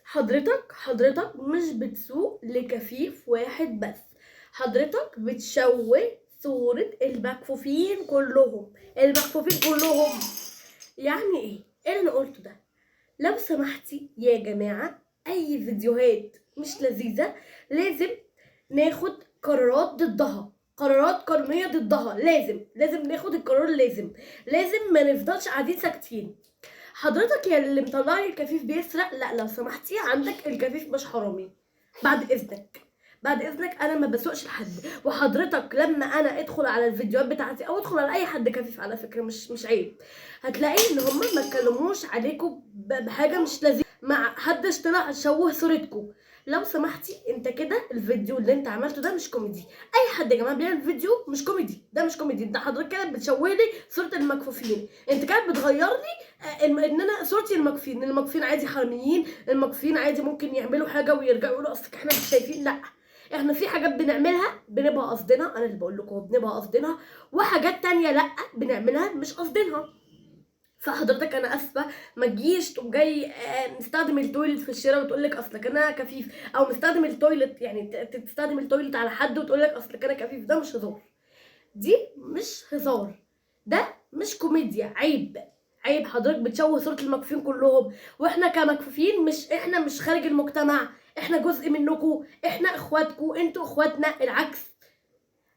حضرتك مش بتسوق لكفيف واحد بس، حضرتك بتشوه صورة المكفوفين كلهم. يعني ايه اللي انا قلته ده؟ لو سمحتي يا جماعة، اي فيديوهات مش لذيذة لازم ناخد قرارات ضدها، قرارات قانونية ضدها. لازم ناخد القرار. لازم ما نفضلش قاعدين ساكتين. حضرتك يا اللي مطلع لي الكفيف بيسرق، لا لو سمحتي، عندك الكفيف مش حرامي. بعد اذنك انا ما بسوقش لحد. وحضرتك لما انا ادخل على الفيديوهات بتاعتي او ادخل على اي حد كفيف، على فكره مش عيب، هتلاقي ان هم ما اتكلموش عليكم بحاجه مش لذيذه، مع حدش طلع شوه صورتكم. لو سمحتي، انت كده الفيديو اللي انت عملته ده مش كوميدي. اي حد يا جماعه بيعمل فيديو مش كوميدي، ده مش كوميدي. انت حضرتك كده بتشوه لي صوره المكفوفين، انت كده بتغير لي ان انا صورتي المكفوفين عادي حراميين، المكفوفين عادي ممكن يعملوا حاجه ويرجعوا يقولوا اصلك احنا مش شايفين. لا، احنا في حاجات بنعملها بنبقى قصدنا، انا اللي بقول لكم بنبقى قصدنا، وحاجات تانية لا بنعملها مش قصدنا. فحضرتك انا اسفه، ما تجيش تقوم جاي مستخدم التويلت في الشارع وتقول لك اصلك انا كفيف، او مستخدم التويلت يعني تستخدم التويلت على حد وتقول لك اصلك انا كفيف. ده مش هزار، دي مش هزار، ده مش كوميديا. عيب حضرتك بتشوه صورة المكفوفين كلهم. واحنا كمكفوفين احنا مش خارج المجتمع، احنا جزء منكم، احنا اخواتكم، انتوا اخواتنا العكس.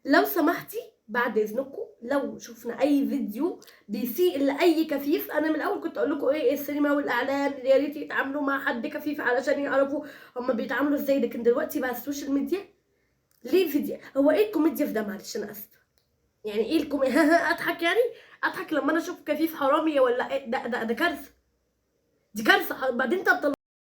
لو سمحتي بعد اذنكم، لو شفنا اي فيديو بيسيء لاي كفيف، انا من الاول كنت اقول لكم ايه السينما والاعلام يا ريت يتعاملوا مع حد كفيف علشان يعرفوا هما بيتعاملوا ازاي، لكن دلوقتي بقى السوشيال ميديا ليه فيديو. هو ايه الكوميديا في ده؟ معلش انا اسفه، يعني ايه اضحك يعني؟ اضحك لما انا اشوف كفيف حرامي ولا إيه؟ ده كارثه، دي كارثه. بعدين انت